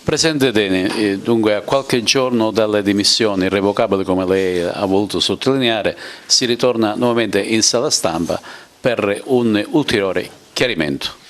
Presidente Deni, dunque a qualche giorno dalle dimissioni irrevocabili, come lei ha voluto sottolineare, si ritorna nuovamente in sala stampa per un ulteriore chiarimento.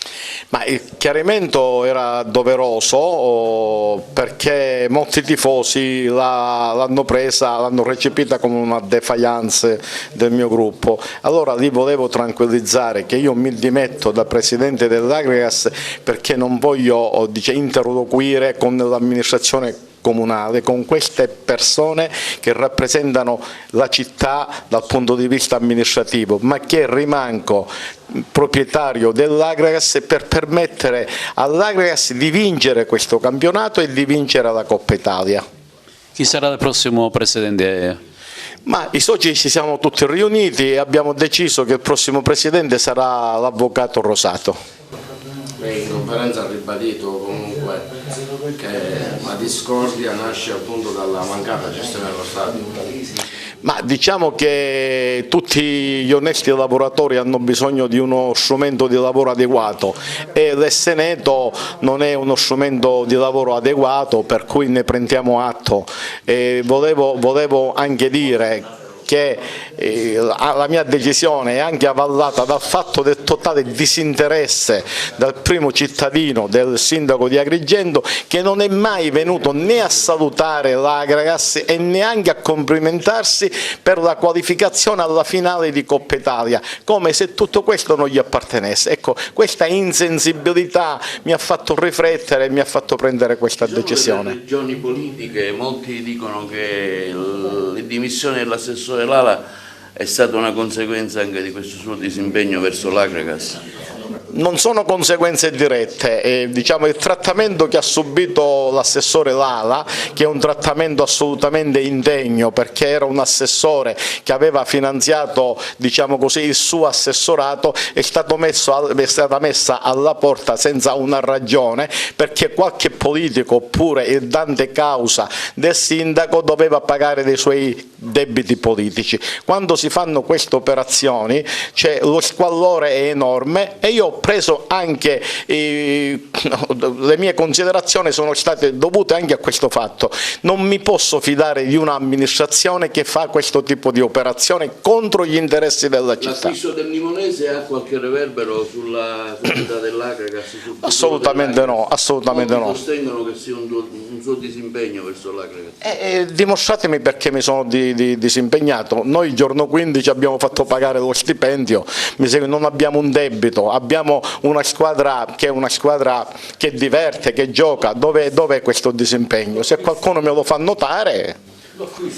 Ma il chiarimento era doveroso perché molti tifosi l'hanno presa, l'hanno recepita come una defiance del mio gruppo. Allora li volevo tranquillizzare che io mi dimetto da presidente dell'Agrigas perché non voglio interloquire con l'amministrazione comunale, con queste persone che rappresentano la città dal punto di vista amministrativo, ma che rimango proprietario dell'Agrigas per permettere all'Agrigas di vincere questo campionato e di vincere la Coppa Italia. Chi sarà il prossimo presidente? Ma i soci ci siamo tutti riuniti e abbiamo deciso che il prossimo presidente sarà l'avvocato Rosato. Lei in conferenza ha ribadito comunque che la discordia nasce appunto dalla mancata gestione dello stadio. Ma diciamo che tutti gli onesti lavoratori hanno bisogno di uno strumento di lavoro adeguato e l'Esseneto non è uno strumento di lavoro adeguato, per cui ne prendiamo atto. Volevo anche dire che la mia decisione è anche avvallata dal fatto del totale disinteresse dal primo cittadino, del sindaco di Agrigento, che non è mai venuto né a salutare l'Agrigas e neanche a complimentarsi per la qualificazione alla finale di Coppa Italia, come se tutto questo non gli appartenesse. Ecco, questa insensibilità mi ha fatto riflettere e mi ha fatto prendere questa decisione. Le ragioni politiche, molti dicono che le dimissioni dell'assessore Lala è stata una conseguenza anche di questo suo disimpegno verso l'Agrigas. Non sono conseguenze dirette, diciamo il trattamento che ha subito l'assessore Lala, che è un trattamento assolutamente indegno perché era un assessore che aveva finanziato, diciamo così, il suo assessorato, è stata messa alla porta senza una ragione perché qualche politico oppure il dante causa del sindaco doveva pagare dei suoi debiti politici. Quando si fanno queste operazioni lo squallore è enorme e io ho preso anche, le mie considerazioni sono state dovute anche a questo fatto. Non mi posso fidare di un'amministrazione che fa questo tipo di operazione contro gli interessi della città. L'acquisto del Limonese ha qualche reverbero sulla società dell'Agrigas? Assolutamente no, assolutamente no. Sostengono che sia un suo disimpegno verso l'Agrigas. Dimostratemi perché mi sono disimpegnato. Noi il giorno 15 abbiamo fatto pagare lo stipendio, non abbiamo un debito, abbiamo una squadra che diverte, che gioca. Dov'è questo disimpegno? Se qualcuno me lo fa notare.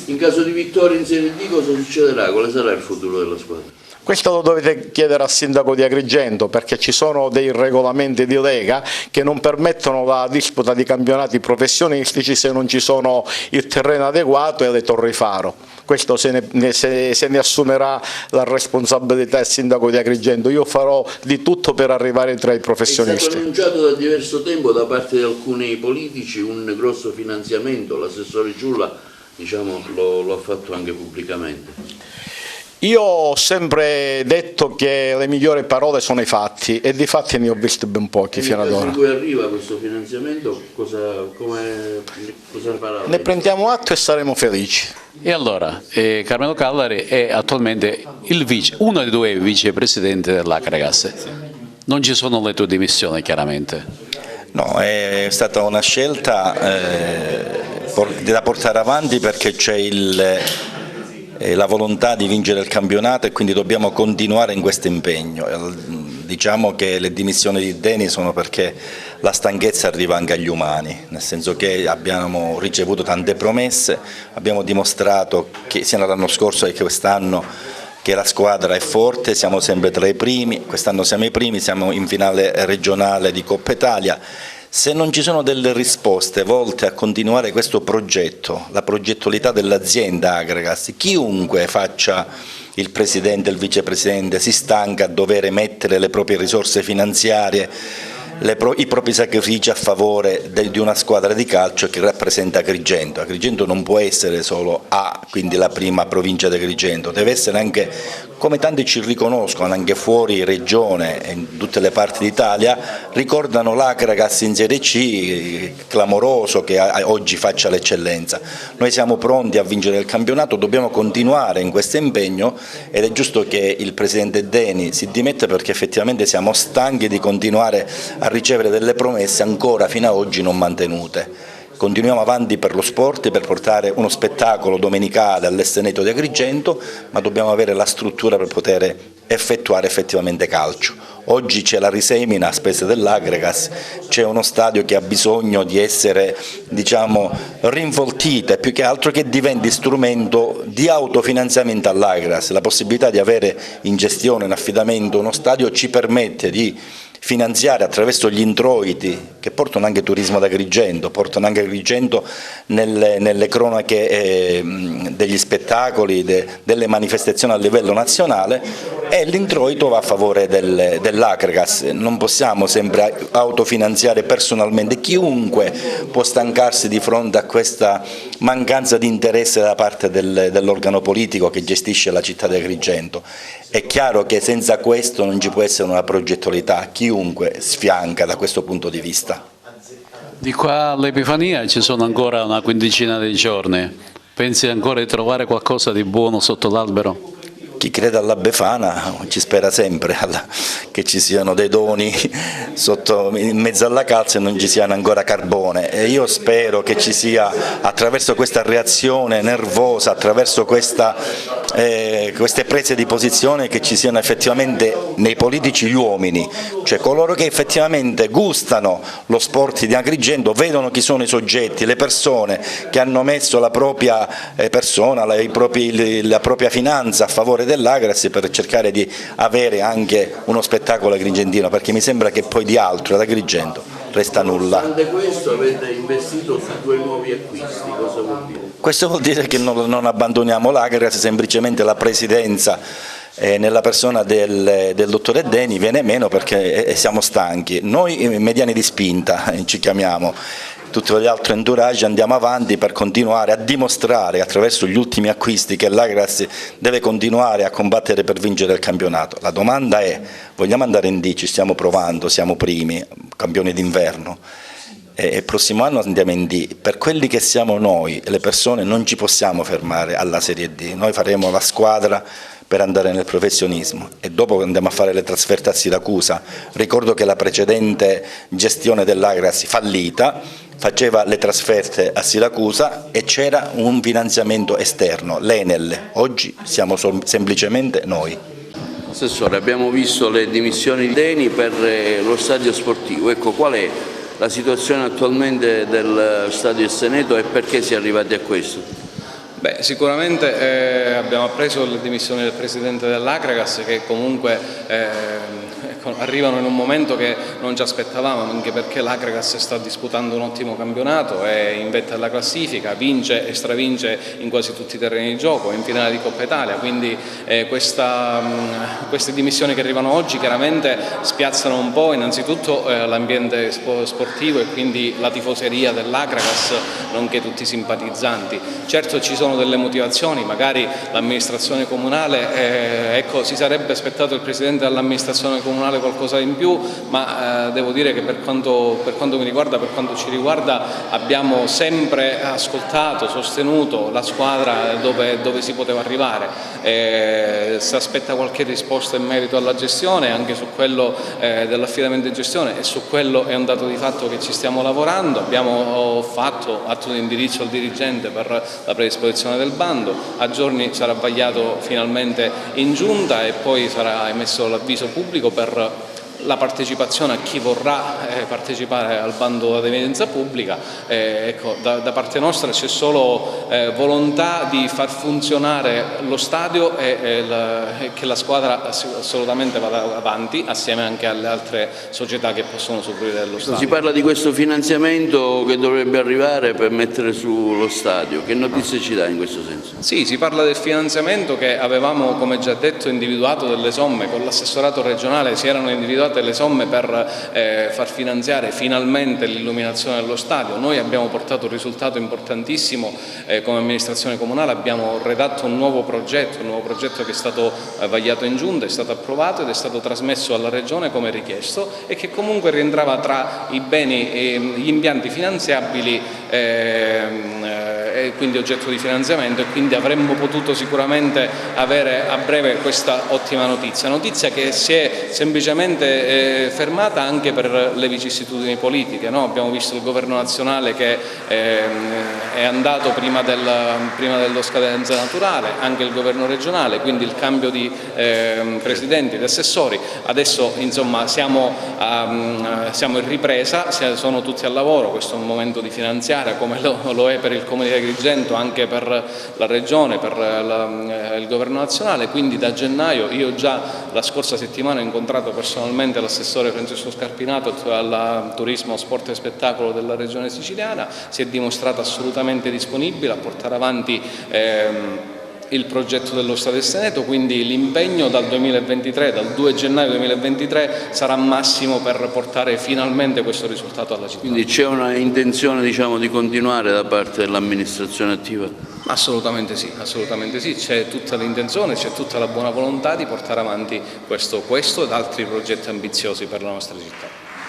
In caso di vittoria in Serie D cosa succederà? Quale sarà il futuro della squadra? Questo lo dovete chiedere al sindaco di Agrigento perché ci sono dei regolamenti di Lega che non permettono la disputa di campionati professionistici se non ci sono il terreno adeguato e le torri faro. Questo se ne assumerà la responsabilità il sindaco di Agrigento. Io farò di tutto per arrivare tra i professionisti. È stato annunciato da diverso tempo da parte di alcuni politici un grosso finanziamento, l'assessore Giulla lo ha fatto anche pubblicamente. Io ho sempre detto che le migliori parole sono i fatti e di fatti ne ho visti ben pochi fino ad ora. In cui arriva questo finanziamento, cosa farà? Ne prendiamo atto e saremo felici. E allora, Carmelo Callari è attualmente uno dei due vicepresidenti dell'Agrigas. Non ci sono le tue dimissioni, chiaramente. No, è stata una scelta da portare avanti perché c'è la volontà di vincere il campionato e quindi dobbiamo continuare in questo impegno. Diciamo che le dimissioni di Deni sono perché la stanchezza arriva anche agli umani, nel senso che abbiamo ricevuto tante promesse, abbiamo dimostrato che sia l'anno scorso che quest'anno che la squadra è forte, siamo sempre tra i primi, quest'anno siamo i primi, siamo in finale regionale di Coppa Italia. Se non ci sono delle risposte volte a continuare questo progetto, la progettualità dell'azienda Agrigas, chiunque faccia il presidente, il vicepresidente, si stanca a dover mettere le proprie risorse finanziarie, i propri sacrifici a favore di una squadra di calcio che rappresenta Agrigento. Agrigento non può essere solo quindi la prima provincia di Agrigento, deve essere anche come tanti ci riconoscono anche fuori regione e in tutte le parti d'Italia, ricordano l'Akragas in Serie C clamoroso che oggi faccia l'eccellenza. Noi siamo pronti a vincere il campionato, dobbiamo continuare in questo impegno ed è giusto che il Presidente Deni si dimetta, perché effettivamente siamo stanchi di continuare a ricevere delle promesse ancora fino ad oggi non mantenute. Continuiamo avanti per lo sport, per portare uno spettacolo domenicale all'Esteneto di Agrigento, ma dobbiamo avere la struttura per poter effettuare effettivamente calcio. Oggi c'è la risemina a spese dell'Akragas, c'è uno stadio che ha bisogno di essere, diciamo, rinvoltito, e più che altro che diventi strumento di autofinanziamento all'Akragas. La possibilità di avere in gestione, in affidamento uno stadio ci permette di finanziare attraverso gli introiti che portano anche turismo ad Agrigento, portano anche Agrigento nelle cronache degli spettacoli, delle manifestazioni a livello nazionale, e l'introito va a favore dell'Akragas. Non possiamo sempre autofinanziare personalmente, chiunque può stancarsi di fronte a questa mancanza di interesse da parte dell'organo politico che gestisce la città di Agrigento. È chiaro che senza questo non ci può essere una progettualità, chiunque sfianca da questo punto di vista. Di qua all'Epifania ci sono ancora una quindicina di giorni, pensi ancora di trovare qualcosa di buono sotto l'albero? Chi crede alla Befana ci spera sempre che ci siano dei doni in mezzo alla calza e non ci siano ancora carbone, e io spero che ci sia, attraverso questa reazione nervosa, attraverso queste prese di posizione, che ci siano effettivamente nei politici gli uomini, cioè coloro che effettivamente gustano lo sport di Agrigento, vedono chi sono i soggetti, le persone che hanno messo la propria persona, la propria finanza a favore dell'Akragas per cercare di avere anche uno spettacolo agrigentino, perché mi sembra che poi di altro ad Agrigento resta nulla. Nonostante questo avete investito su 2 nuovi acquisti, cosa vuol dire? Questo vuol dire che non abbandoniamo l'Akragas, semplicemente la presidenza nella persona del dottore Deni viene meno perché siamo stanchi. Noi mediani di spinta ci chiamiamo. Tutti gli altri entourage andiamo avanti per continuare a dimostrare attraverso gli ultimi acquisti che l'Akragas deve continuare a combattere per vincere il campionato. La domanda è: vogliamo andare in D? Ci stiamo provando, siamo primi, campioni d'inverno, e il prossimo anno andiamo in D. Per quelli che siamo noi, le persone, non ci possiamo fermare alla Serie D, noi faremo la squadra per andare nel professionismo e dopo andiamo a fare le trasferte a Siracusa. Ricordo che la precedente gestione dell'Akragas fallita faceva le trasferte a Siracusa e c'era un finanziamento esterno, l'Enel. Oggi siamo semplicemente noi. Assessore, abbiamo visto le dimissioni di Deni per lo stadio sportivo. Ecco, qual è la situazione attualmente del stadio Esteneto e perché si è arrivati a questo? Beh, sicuramente abbiamo appreso le dimissioni del Presidente dell'Akragas, che comunque arrivano in un momento che non ci aspettavamo, anche perché l'Akragas sta disputando un ottimo campionato, è in vetta alla classifica, vince e stravince in quasi tutti i terreni di gioco, è in finale di Coppa Italia, quindi queste dimissioni che arrivano oggi chiaramente spiazzano un po' innanzitutto l'ambiente sportivo e quindi la tifoseria dell'Akragas, nonché tutti i simpatizzanti. Certo ci sono delle motivazioni, magari l'amministrazione comunale, si sarebbe aspettato il Presidente dell'amministrazione comunale qualcosa in più, ma devo dire che per quanto mi riguarda, per quanto ci riguarda, abbiamo sempre ascoltato, sostenuto la squadra dove si poteva arrivare. Si aspetta qualche risposta in merito alla gestione, anche su quello dell'affidamento in gestione, e su quello è un dato di fatto che ci stiamo lavorando. Abbiamo fatto atto di indirizzo al dirigente per la predisposizione del bando, a giorni sarà vagliato finalmente in giunta e poi sarà emesso l'avviso pubblico per la partecipazione a chi vorrà partecipare al bando ad evidenza pubblica. Ecco, da parte nostra c'è solo volontà di far funzionare lo stadio e che la squadra assolutamente vada avanti assieme anche alle altre società che possono soffrire dello stadio. Si parla di questo finanziamento che dovrebbe arrivare per mettere sullo stadio, che notizie ci dà in questo senso? Sì, si parla del finanziamento che avevamo, come già detto, individuato delle somme con l'assessorato regionale, si erano individuate arrivate le somme per far finanziare finalmente l'illuminazione dello stadio. Noi abbiamo portato un risultato importantissimo come amministrazione comunale, abbiamo redatto un nuovo progetto che è stato vagliato in giunta, è stato approvato ed è stato trasmesso alla Regione come richiesto e che comunque rientrava tra i beni e gli impianti finanziabili e quindi oggetto di finanziamento, e quindi avremmo potuto sicuramente avere a breve questa ottima notizia che si è semplicemente fermata anche per le vicissitudini politiche, no? Abbiamo visto il governo nazionale che è andato prima dello scadenza naturale, anche il governo regionale, quindi il cambio di presidenti, di assessori. Adesso insomma siamo in ripresa, sono tutti al lavoro, questo è un momento di finanziaria come lo è per il Comune di Agrigento, anche per la Regione, per il Governo nazionale, quindi da gennaio io già la scorsa settimana ho incontrato personalmente l'assessore Francesco Scarpinato al turismo, sport e spettacolo della Regione siciliana, si è dimostrato assolutamente disponibile a portare avanti il progetto dello Stadio Esteneto, quindi l'impegno dal 2 gennaio 2023 sarà massimo per portare finalmente questo risultato alla città. Quindi c'è una intenzione, diciamo, di continuare da parte dell'amministrazione attiva? Assolutamente sì, c'è tutta l'intenzione, c'è tutta la buona volontà di portare avanti questo ed altri progetti ambiziosi per la nostra città.